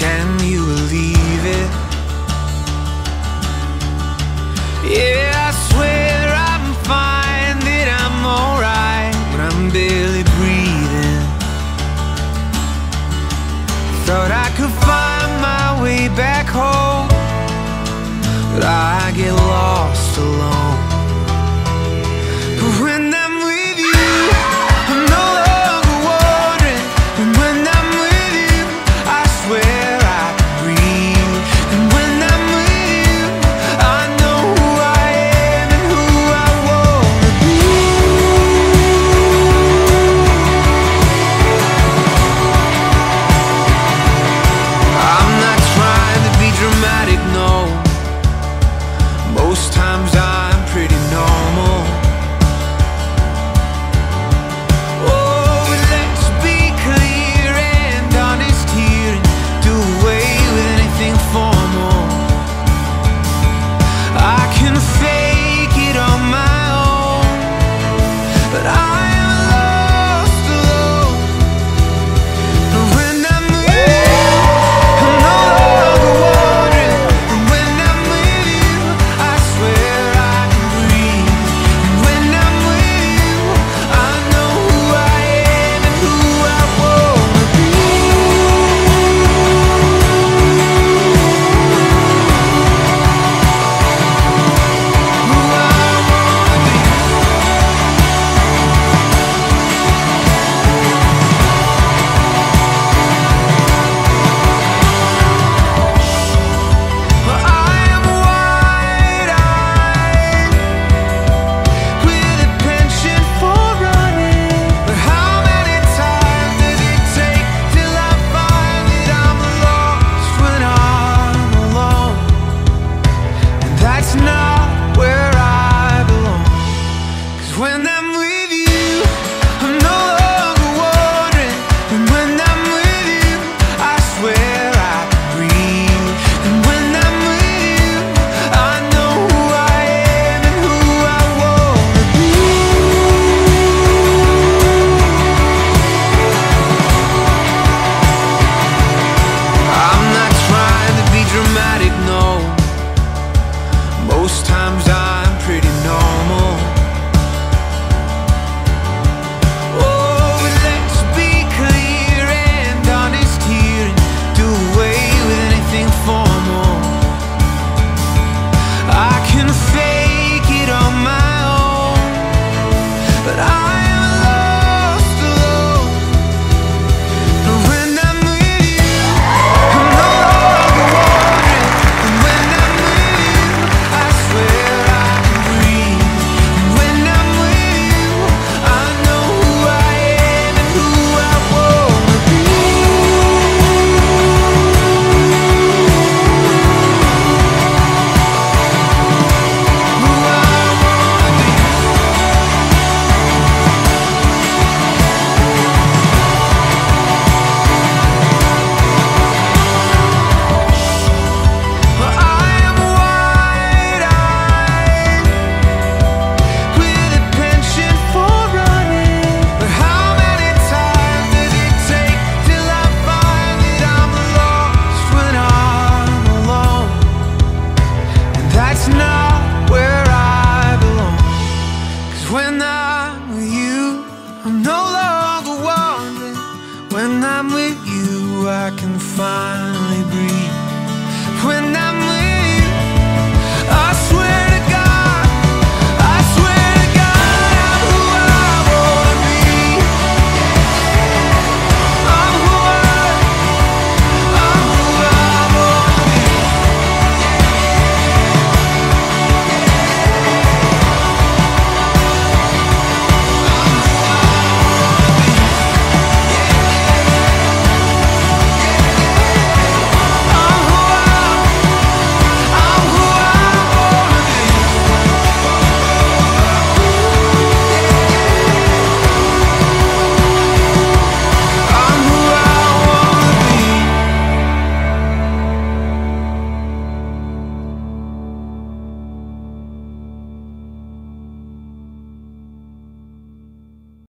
Can you believe it? Yeah, I swear I'm fine, that I'm alright when I'm barely breathing. Thought I could find my way back home, but I get lost alone. But when I'm with you, I'm no longer wandering. And when I'm with you, I swear I can breathe. And when I'm with you, I know who I am and who I wanna be. I'm not trying to be dramatic, no. Most times I'm pretty normal. Oh, but let's be clear and honest here and do away with anything formal. I can fake it on my own, but I am lost alone. And when I'm with you, I'm no longer wandering. And when I'm with you, I swear I can breathe. And when I'm with you, I know who I am and who I wanna be. Who I wanna be. But I am wide-eyed with a penchant for running. But how many times does it take till I find that I'm lost when I'm alone? And that's not where I belong. 'Cause when I'm with you, I'm no longer wandering. And when I'm with you, I swear I can breathe. And when I'm with you, I know who I am and who I wanna be. I'm not trying to be dramatic, no. Most times I'm pretty normal. Oh, but let's be clear and honest here and do away with anything formal. I can fake it on my own, but I am lost alone. And when I'm with you, I'm no longer wandering. And when I'm with you, I swear I can breathe. And when I'm with you, I know who I am and who I wanna be. Who I wanna be. But I am wide-eyed with a penchant for running. But how many times does it take till I find that I'm lost when I'm alone? And that's not where I belong. 'Cause when I'm with you, I'm no longer wandering. When I'm with you, I can finally breathe.